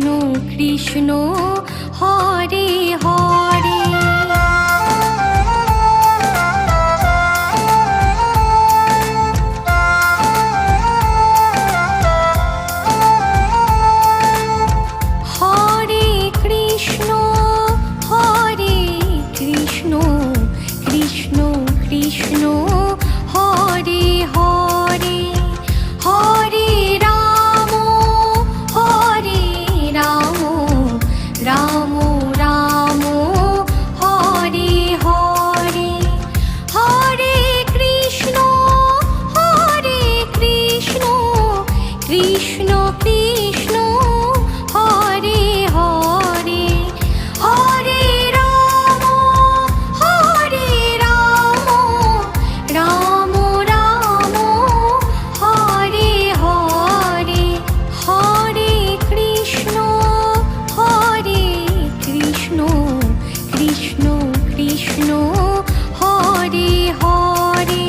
Krishna Hare Hare. Hare Krishna Krishna Krishna Hare Hare. Hare Ram Ram Ram Hare Hare. Hare Krishna Krishna Krishna Hare Hare. Hare Ram Ram Ram Hare Hare. Hare Krishna Krishna Krishna Hare Hare.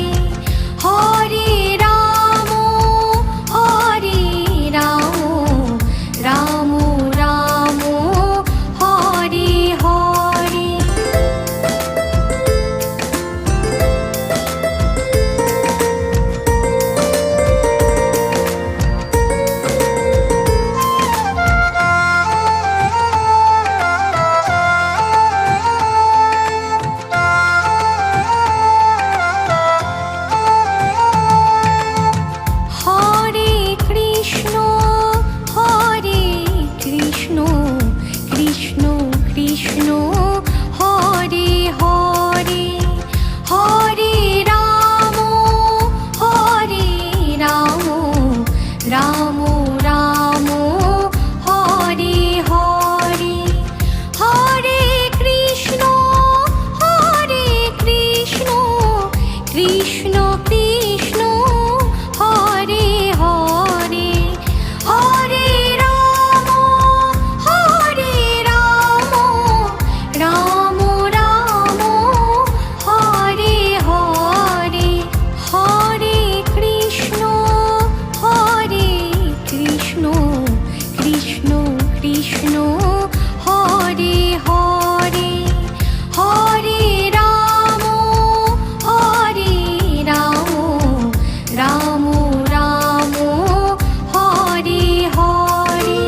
Hare Ram Ram Ram Hare Hare. Hare Krishna Krishna Krishna Hare Hare. Hare Ram Ram Ram Hare Hare. Hare Krishna Krishna Krishna Hare Hare. Hare Ram Ram Ram Hare Hare. Hare Krishna Krishna Krishna Hare Hare. Hare Ram Ram Ram Hare Hare.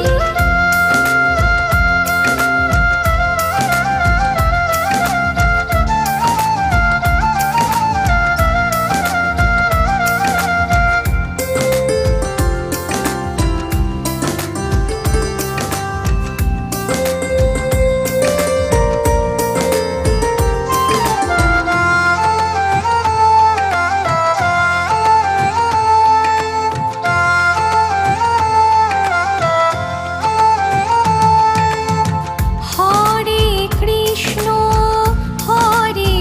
Hare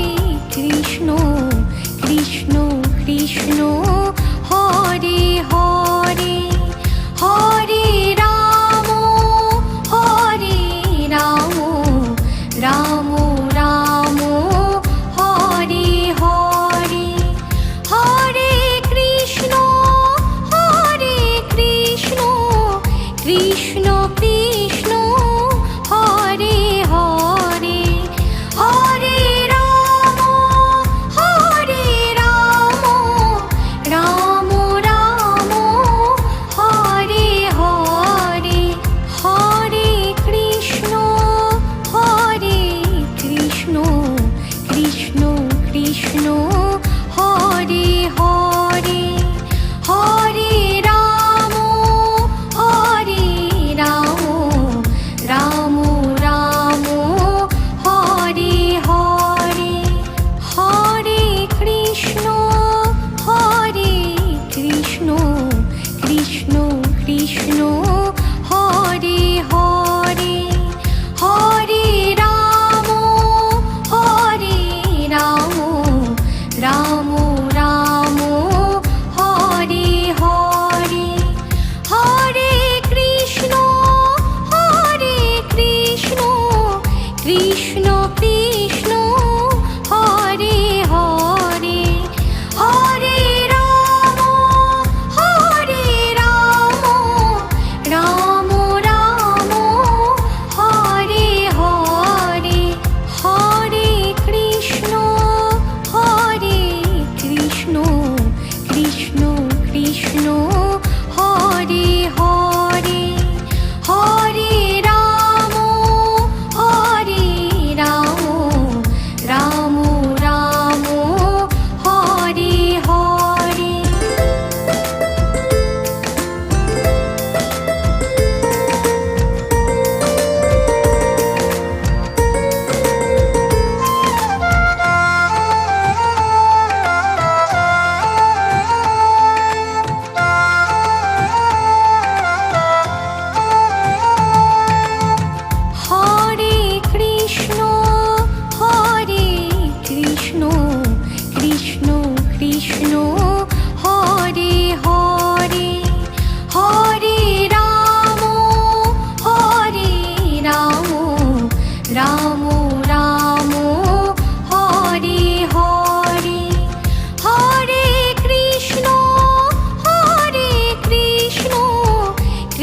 Krishna Krishna Krishna Hare Hare. Hare Ram Ram Ram Hare Hare. Hare Krishna Krishna Krishna Hare Hare. Hare Ram Ram Ram Hare Hare. Hare Krishna Krishna Krishna Hare Hare. Hare Ram Ram Ram Hare Hare. Hare Krishna Krishna Krishna Hare Hare. Hare Ram Ram Ram Hare Hare. Hare Krishna Krishna Krishna Hare Hare. Hare Ram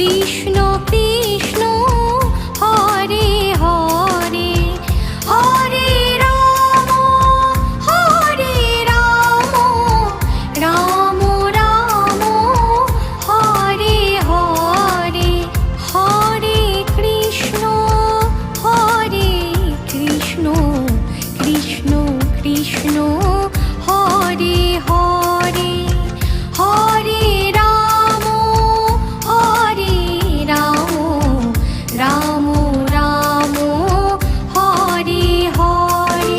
Krishna Krishna Hare Hare Hare Ram Ram Ram Hare Hare Hare Krishna Krishna Krishna Hare Hare Hare Ram Ram Ram Hare Hare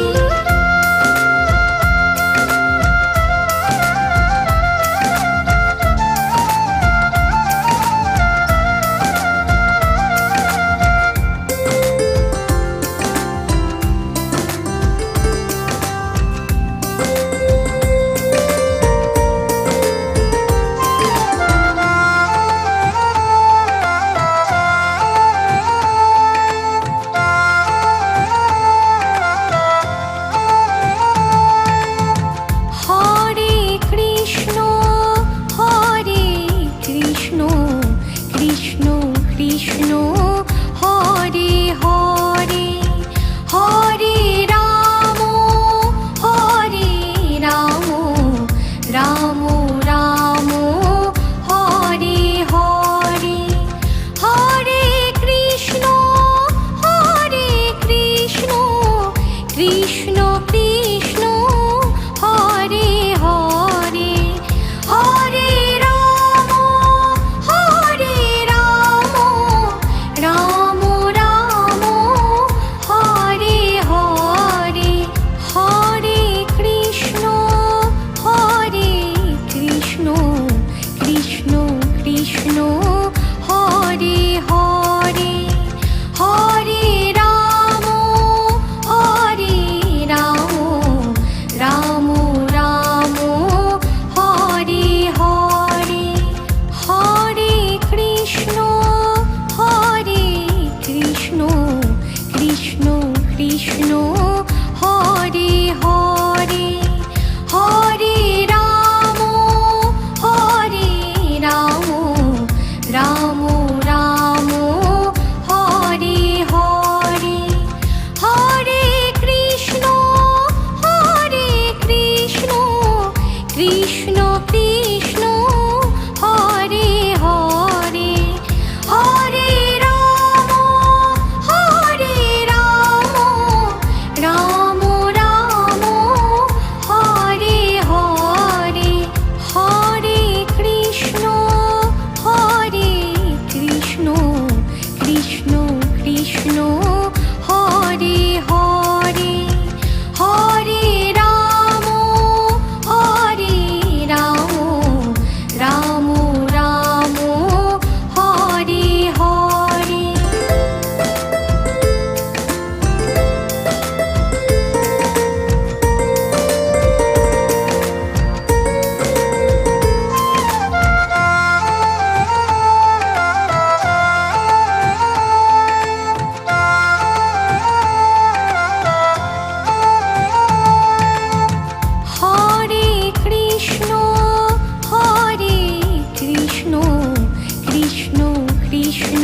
Hare Krishna Krishna Krishna Hare Hare Hare Ram Ram Ram Hare Hare Hare Krishna Krishna Krishna Hare Hare Hare Ram Ram Ram Hare Hare Hare Krishna Krishna Krishna Hare Hare Hare Ram Ram Ram Hare Hare Hare Krishna Krishna Krishna Hare Hare Hare Ram Ram Ram Hare Hare Hare Krishna Krishna Krishna Hare Hare Hare Ram Ram Ram Hare Hare Hare Krishna Krishna Krishna Hare Hare Hare Ram Ram Ram Hare Hare Hare Krishna Krishna Krishna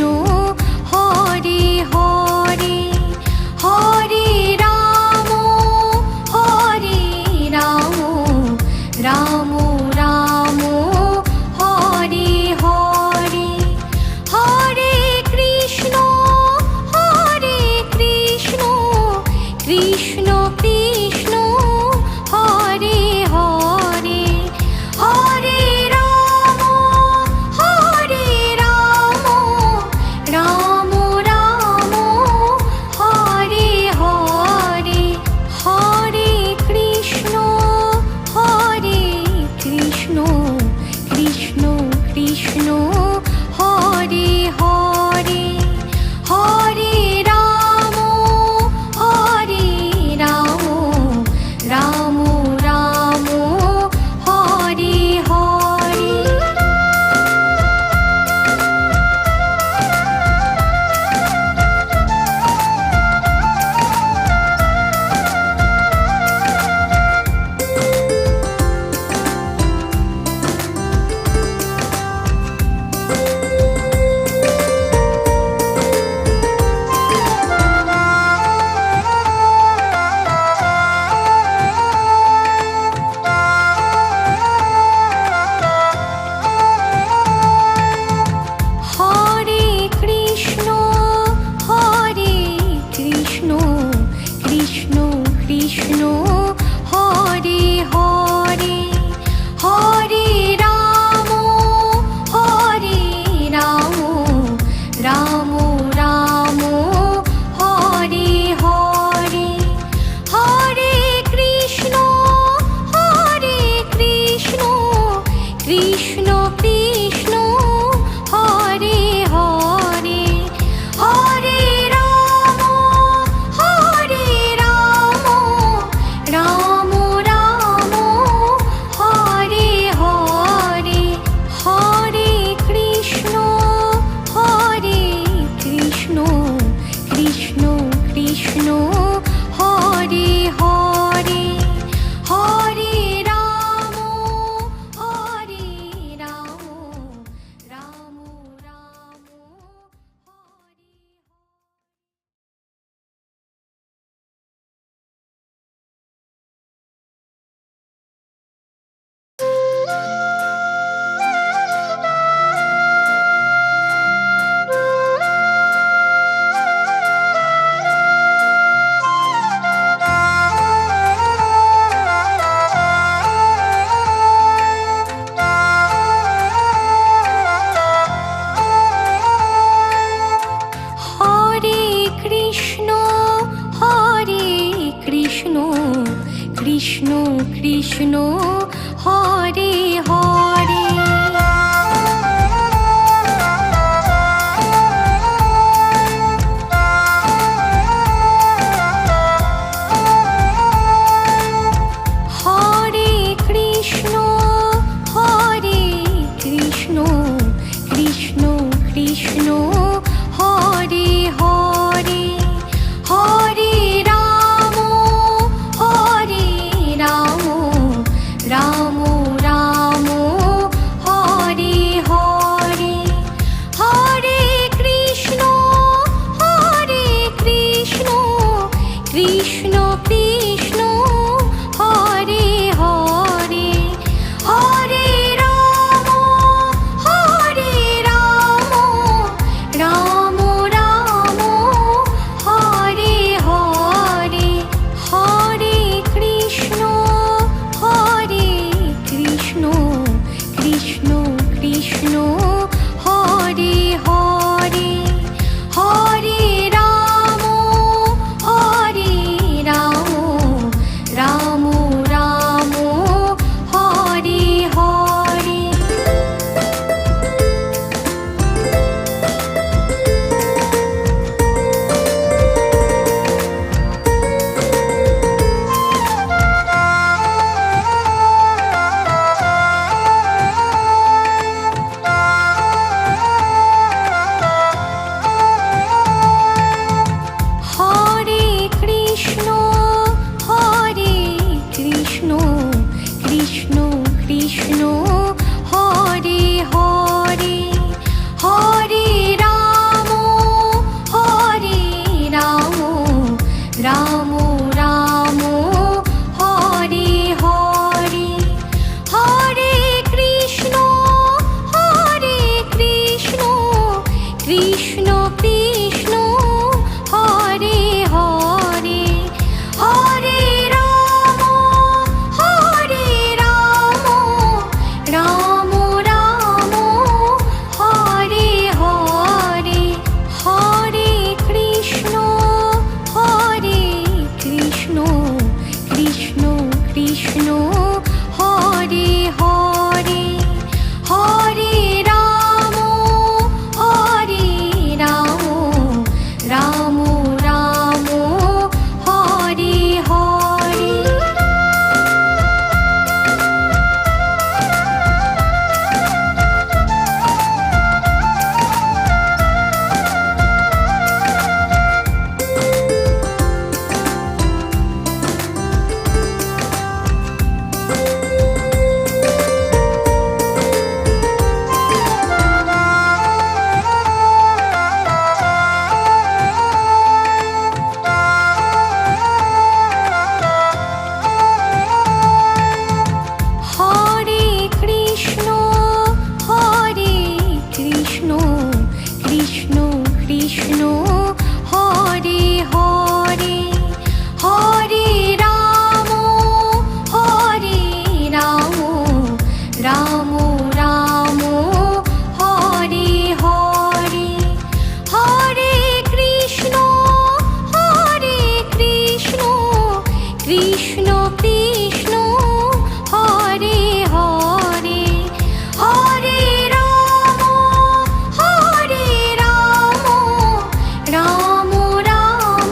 Hare Hare Hare Ram Ram Ram Hare Hare Hare Krishna Krishna Krishna Hare Hare Hare Ram Ram Ram Hare Hare Hare Krishna Krishna Krishna Hare Hare Hare Ram Ram Ram Hare Hare Krishna Hare Hare Hare Krishna Krishna Krishna Hare Hare Hare Ram Ram Ram Hare Hare Hare Krishna Krishna Krishna Hare Hare Hare Ram Ram Ram Hare Hare Hare Krishna Krishna Krishna Hare Hare Hare Ram Ram Ram Hare Hare Hare Krishna Krishna Krishna Hare Hare Hare Ram Ram Ram Hare Hare Hare Krishna Krishna Krishna Hare Hare Hare Ram Ram Ram Hare Hare Hare Krishna Krishna Krishna Hare Hare Hare Ram Ram Ram Hare Hare Hare Krishna Krishna Krishna Hare Hare Hare Ram Ram Ram Hare Hare Hare Krishna Krishna Krishna Hare Hare Hare Ram Ram Ram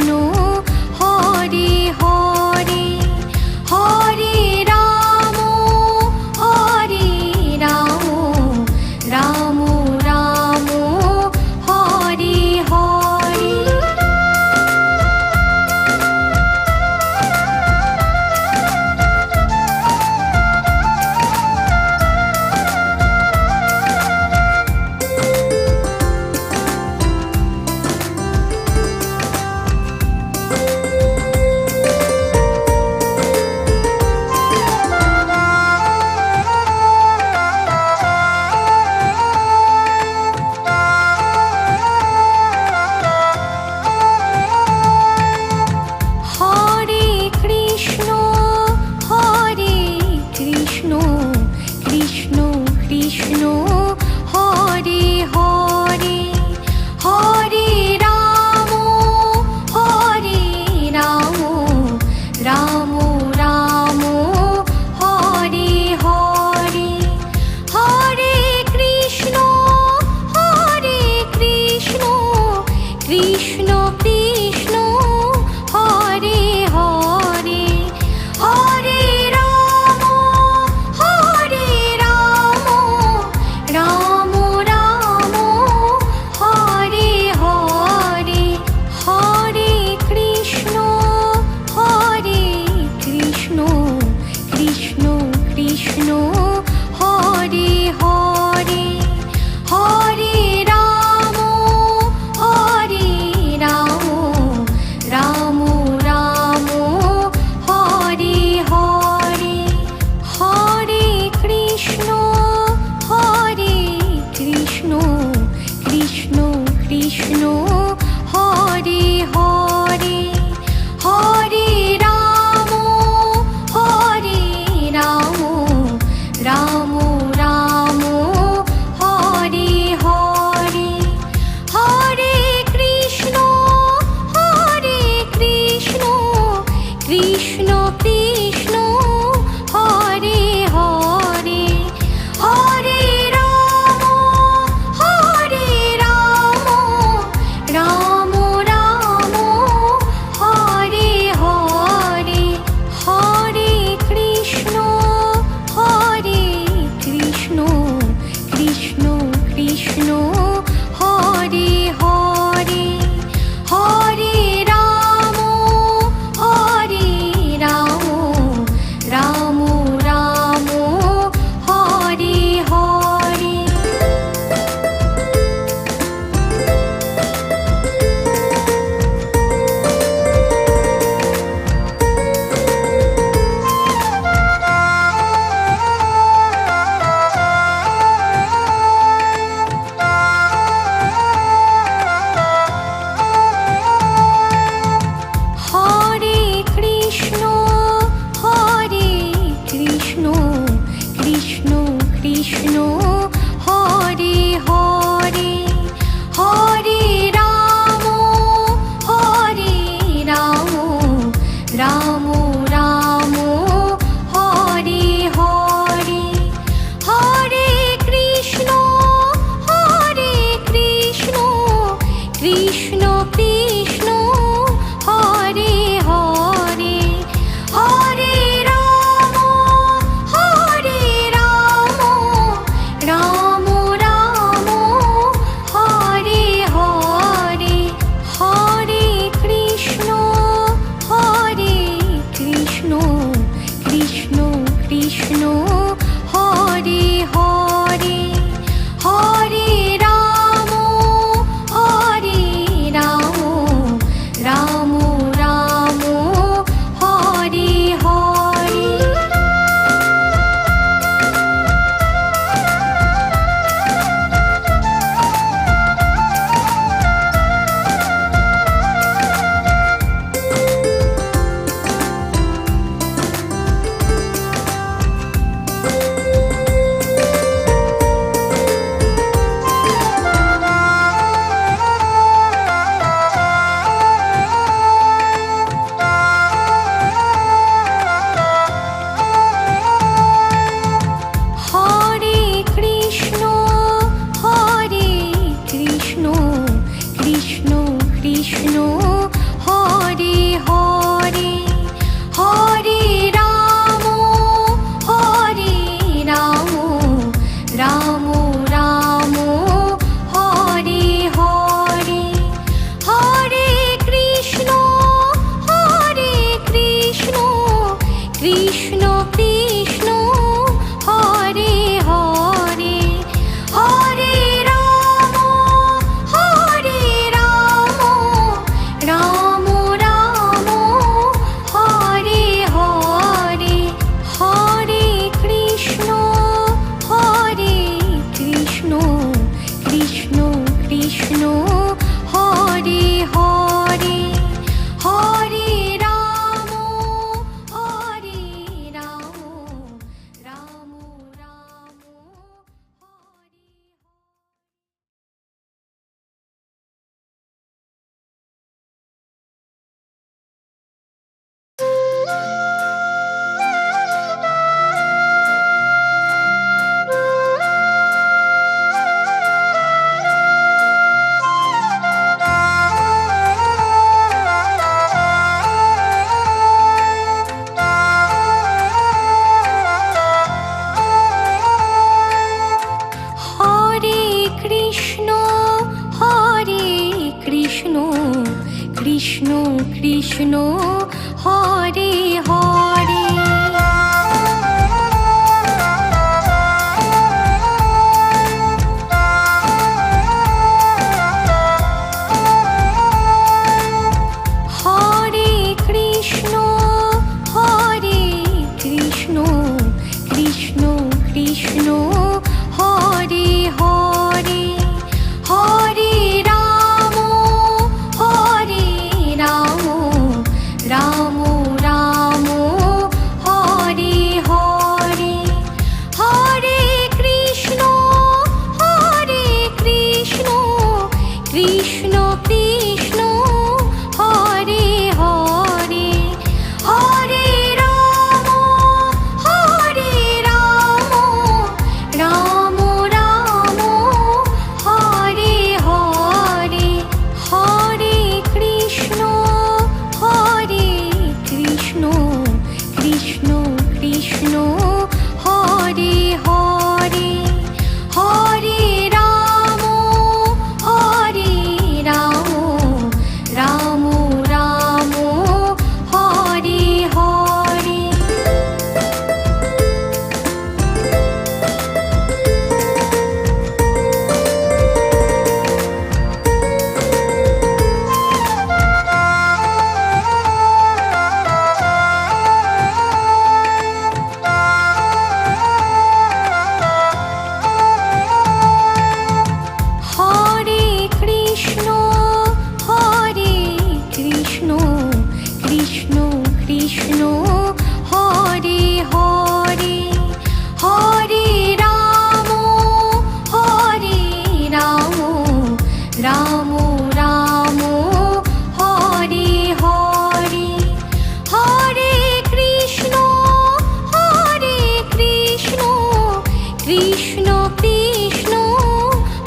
Krishna Hare Hare Hare Ram Ram Ram Hare Hare. Hare Hare. Hare Krishna Krishna Krishna Hare Hare, Hare Ram Ram Ram Hare Hare, Hare Krishna Krishna Krishna Hare Hare, Hare Ram Ram Ram Hare Hare, Hare Krishna Krishna Krishna Hare Hare, Hare Ram Ram Ram Hare Hare. Hare Krishna Krishna Krishna Hare Hare, Hare Ram Ram Ram Hare Hare, Hare Krishna Krishna Krishna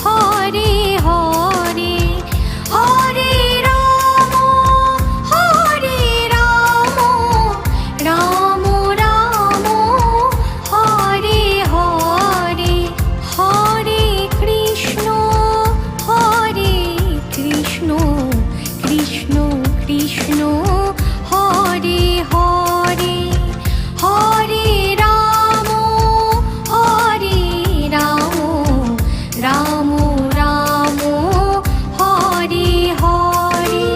Hare Hare, Hare Ram Ram Ram Hare Hare, Hare Krishna Krishna Krishna Hare Hare, Hare Ram Ram Ram Hare Hare.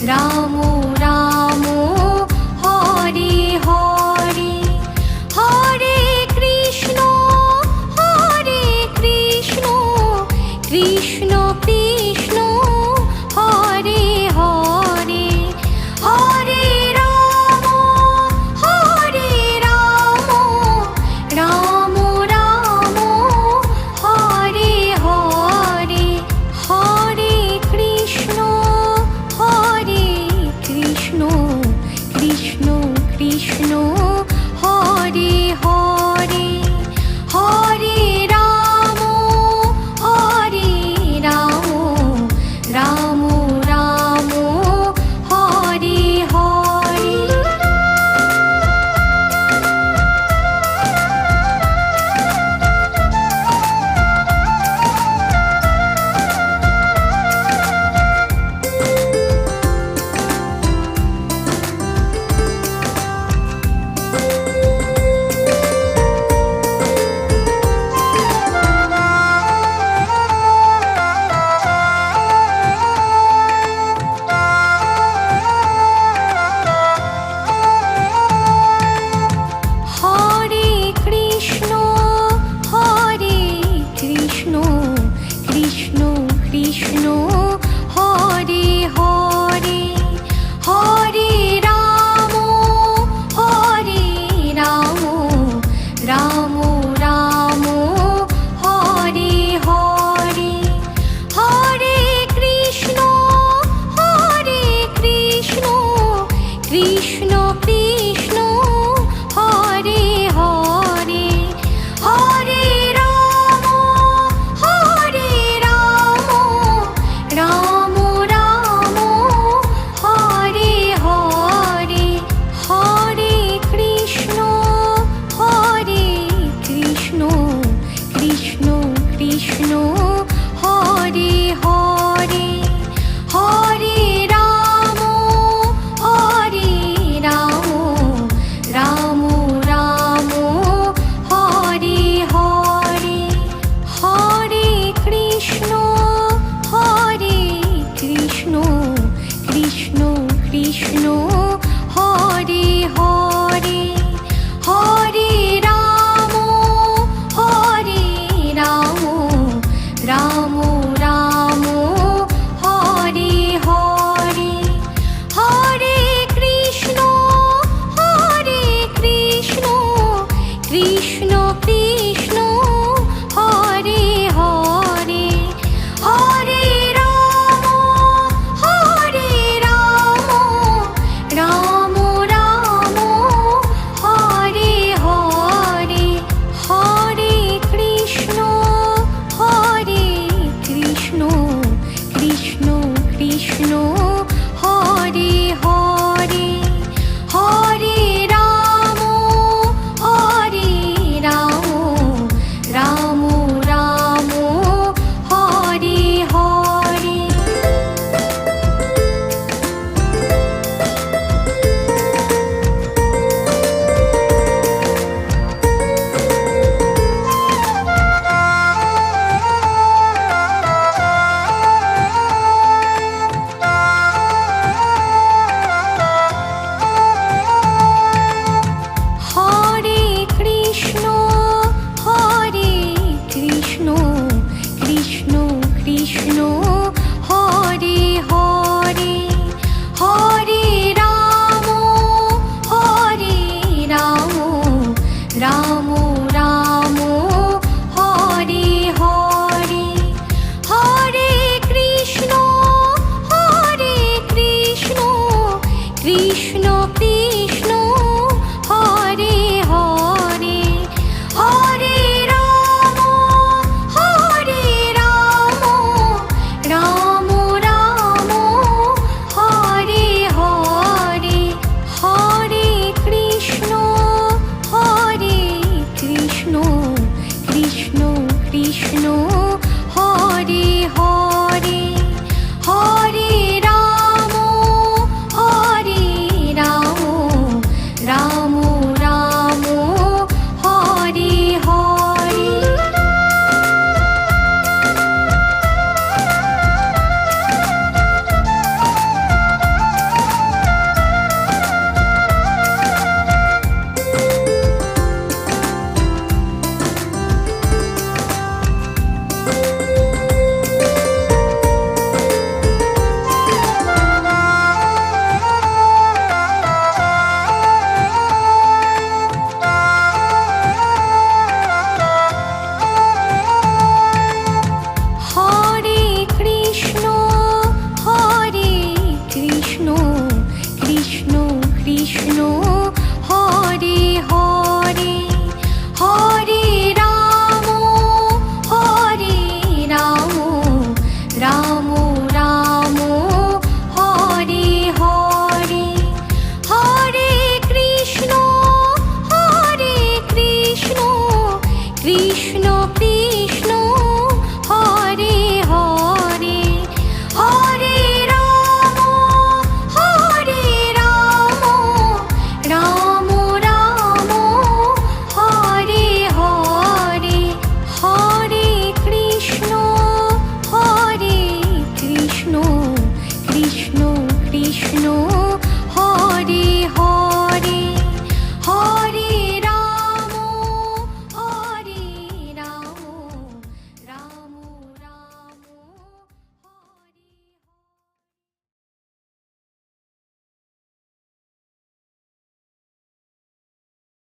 Ram Ram Hare Hare Hare Krishna Krishna Krishna Hare Hare Hare Ram Ram Ram Hare Hare Hare Krishna Krishna